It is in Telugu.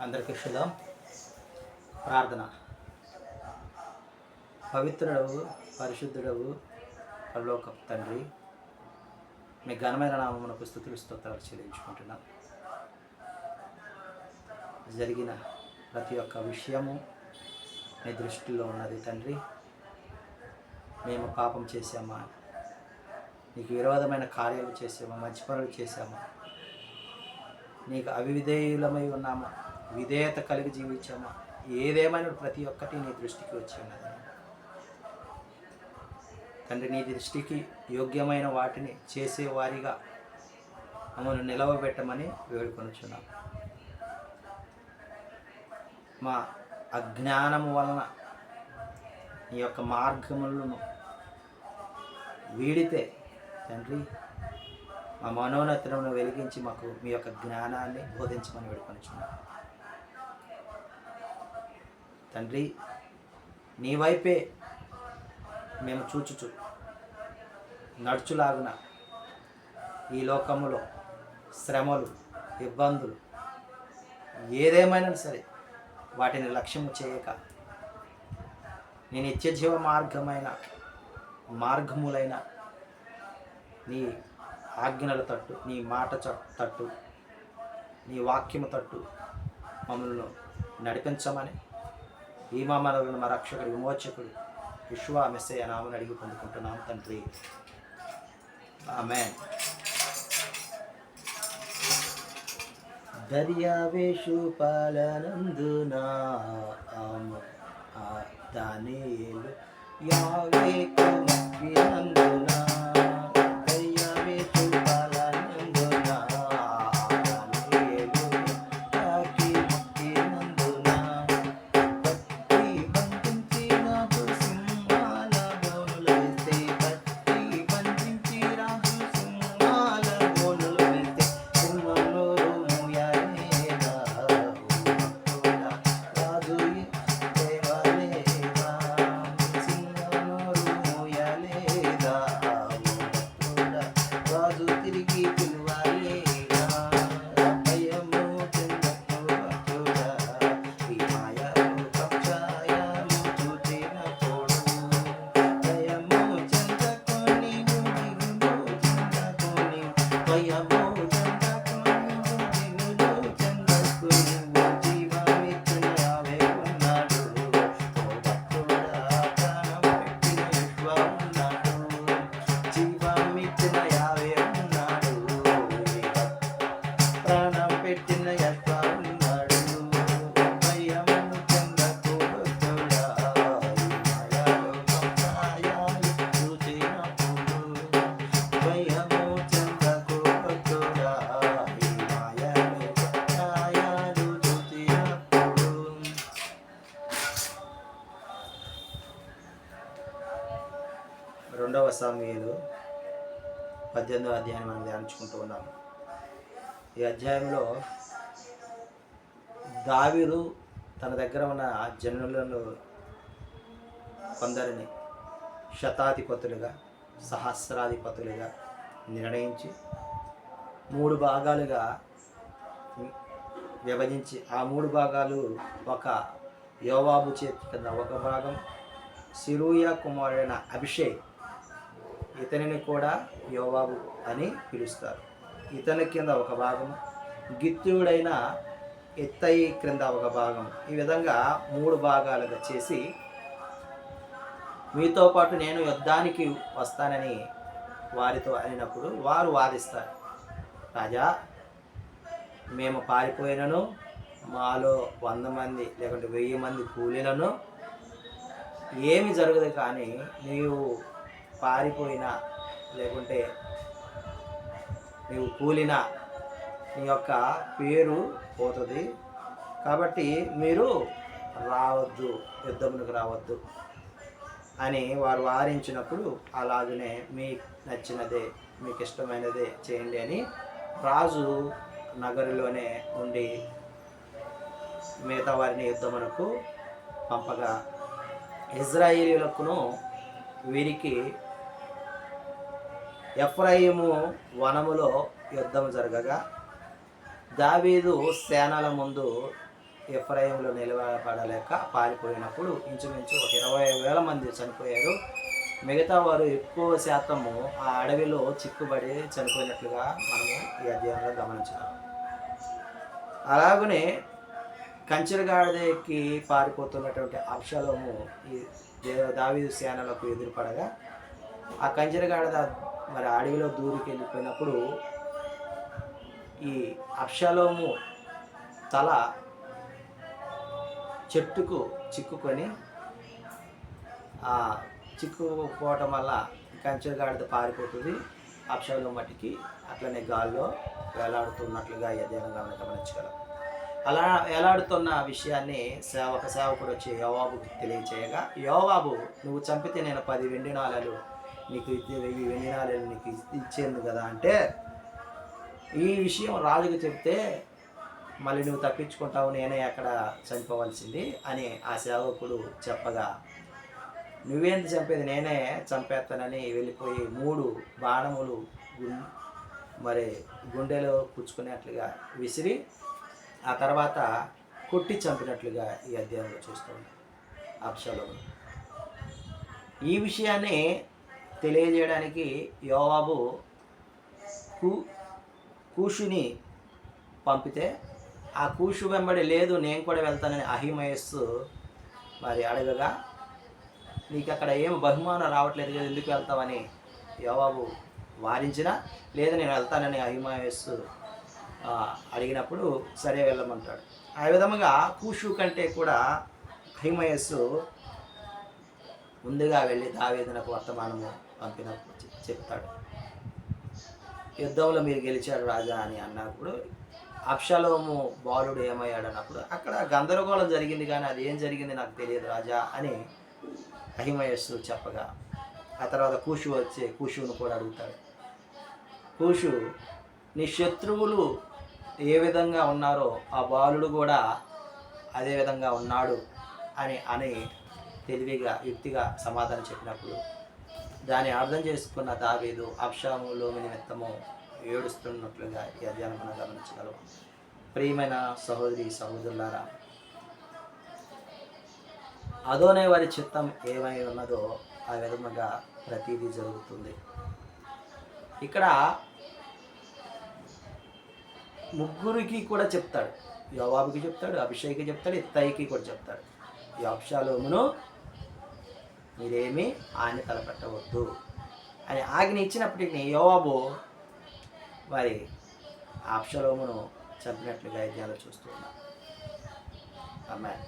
అందరికీ శుభం. ప్రార్థన. పవిత్రుడవు, పరిశుద్ధుడవు, పరలోకపు తండ్రి, మీ ఘనమైన నామమునకు స్తుతులు స్తోత్రాలు చెల్లించుకుంటున్నాం. జరిగిన ప్రతి ఒక్క విషయము మీ దృష్టిలో ఉన్నది తండ్రి. మేము పాపం చేశామా, నీకు విరోధమైన కార్యాలు చేసామా, మంచి పనులు చేశామా, నీకు అవిధేయులమై ఉన్నామా, విధేయత కలిగి జీవించామా, ఏదేమైనా ప్రతి ఒక్కటి నీ దృష్టికి వచ్చి ఉన్నది తండ్రి. నీ దృష్టికి యోగ్యమైన వాటిని చేసేవారిగా మమ్మల్ని నిలవబెట్టమని వేడుకొనుచున్నాం. మా అజ్ఞానము వలన నీ యొక్క మార్గములను వీడితే తండ్రి, మా మనోన్నతను వెలిగించి మాకు మీ యొక్క జ్ఞానాన్ని బోధించమని వేడుకొనుచున్నాం తండ్రి. నీ వైపే మేము చూచుచు నడుచులాగున ఈ లోకములో శ్రమలు, ఇబ్బందులు ఏదేమైనా సరే వాటిని లక్ష్యము చేయక నీ నిత్యజీవ మార్గములైన నీ ఆజ్ఞల తట్టు, నీ మాట తట్టు, నీ వాక్యము తట్టు మమ్మల్ని నడిపించమని ఈ మనలను మా రక్షకుడు, విమోచకుడు యెషూవా మెస్సీయ నామమున అడిగి పొందుకుంటున్నాం తండ్రి. ఆమేన్. దర్యావేషు పాలనందున దానియేలు యావేకు మొక్కినందున రెండవ సమూయేలు 18వ అధ్యాయాన్ని మనం ధ్యానించుకుంటూ ఉన్నాము. ఈ అధ్యాయంలో దావీదు తన దగ్గర ఉన్న జనులను కొందరిని శతాధిపతులుగా, సహస్రాధిపతులుగా నిర్ణయించి 3 భాగాలుగా విభజించి, ఆ 3 భాగాలు ఒక యోవాబు చేతి కింద ఒక భాగం, సిరూయా కుమారుడైన అభిషేక్, ఇతనిని కూడా యోవాబు అని పిలుస్తారు, ఇతని కింద ఒక భాగం, గిత్తీయుడైన ఇత్తయి క్రింద ఒక భాగం. ఈ విధంగా 3 భాగాలుగా చేసి, మీతో పాటు నేను యుద్ధానికి వస్తానని వారితో అయినప్పుడు వారు వాదిస్తారు, రాజా మేము పారిపోయినను మాలో 100 మంది లేకుంటే 1000 మంది కూలీలను ఏమి జరగదు, కానీ నీవు పారిపోయినా లేకుంటే నీవు కూలినా నీ యొక్క పేరు పోతుంది, కాబట్టి మీరు రావద్దు, యుద్ధమునికి రావద్దు అని వారు వారించినప్పుడు, అలాగనే మీకు నచ్చినదే, మీకు ఇష్టమైనదే చేయండి అని రాజు నగరులోనే ఉండి మిగతా వారిని యుద్ధమునకు పంపగా, ఇజ్రాయేలీయులకును వీరికి ఎఫ్రాయిము వనములో యుద్ధం జరగగా దావీదు సేనల ముందు ఎఫ్రాయింలో నిలబడలేక పారిపోయినప్పుడు ఇంచుమించు ఒక 20,000 మంది చనిపోయారు. మిగతా వారు ఎక్కువ శాతము ఆ అడవిలో చిక్కుబడి చనిపోయినట్లుగా మనము ఈ అధ్యాయంలో గమనించాము. అలాగనే కంచెరగాడిద ఎక్కి పారిపోతున్నటువంటి అబ్షాలోము ఈ దావీదు సేనలకు ఎదురుపడగా ఆ కంచెరగాడిద మరి అడవిలో దూరికెళ్ళిపోయినప్పుడు ఈ అబ్షాలోము తల చెట్టుకు చిక్కుకొని ఆ చిక్కుపోవటం వల్ల కంచెరగాడిద పారిపోతుంది. అబ్షాలోము మట్టికి అట్లనే గాల్లో వేలాడుతున్నట్లుగా ఈ అధ్యాయం గమనించగలం. అలా వేలాడుతున్న విషయాన్ని సేవకుడు వచ్చి యోవాబుకు తెలియచేయగా, యోవాబు నువ్వు చంపితే నేను 10 వెండి నాణాలు నీకు 1000 వెండి నాణాలు నీకు ఇచ్చేందు కదా అంటే, ఈ విషయం రాజుకు చెప్తే మళ్ళీ నువ్వు తప్పించుకుంటావు, నేనే అక్కడ చనిపోవలసింది అని ఆ సేవకుడు చెప్పగా, నువ్వేంటి చంపేది, నేనే చంపేస్తానని వెళ్ళిపోయి 3 బాణములు మరి గుండెలో పుచ్చుకునేట్లుగా విసిరి ఆ తర్వాత కొట్టి చంపినట్లుగా ఈ అధ్యాయంలో చూస్తాం అబ్షాలోము. ఈ విషయాన్ని తెలియజేయడానికి యోవాబు కూషుని పంపితే ఆ కూషు వెంబడి లేదు నేను కూడా వెళ్తానని అహిమయస్సు మరి అడగగా, నీకు అక్కడ ఏం బహుమానం రావట్లేదు కదా, ఎందుకు వెళ్తావని యోవాబు వారించినా, లేదు నేను వెళ్తానని అహిమయస్సు అడిగినప్పుడు సరే వెళ్ళమంటాడు. ఆ విధముగా కూషు కంటే కూడా అహిమయస్సు ముందుగా వెళ్ళి దావీదునకు వర్తమానము పంపినప్పుడు చెప్తాడు. యుద్ధంలో మీరు గెలిచారు రాజా అని అన్నప్పుడు అబ్షాలోము బాలుడు ఏమయ్యాడు అన్నప్పుడు అక్కడ గందరగోళం జరిగింది, కానీ అది ఏం జరిగింది నాకు తెలియదు రాజా అని అహిమయస్సు చెప్పగా, ఆ తర్వాత కూషు వచ్చి కూషును కూడా అడుగుతాడు. కూషు, నీ శత్రువులు ఏ విధంగా ఉన్నారో ఆ బాలుడు కూడా అదే విధంగా ఉన్నాడు అని తెలివిగా యుక్తిగా సమాధానం చెప్పినప్పుడు దాన్ని అర్థం చేసుకున్న దావీదు అబ్షాలోము నిమిత్తము ఏడుస్తున్నట్లుగా ఈ అధ్యాయం మనం గమనించగలం. ప్రియమైన సహోదరి సహోదరులారా, అదోనే వారి చిత్తం ఏమై ఉన్నదో ఆ విధముగా ప్రతిదీ జరుగుతుంది. ఇక్కడ ముగ్గురికి కూడా చెప్తాడు, యోవాబుకి చెప్తాడు, అభిషేక్కి చెప్తాడు, ఇత్తయికి కూడా చెప్తాడు, ఈ అబ్షాలోమును మీరేమీ ఆజ్ఞ తలపెట్టవద్దు అని ఆజ్ఞ ఇచ్చినప్పటికీ యోవాబు మరి అబ్షాలోమును చంపినట్లుగా అధ్యాయంలో చూస్తూ ఉన్నాం. ఆమేన్.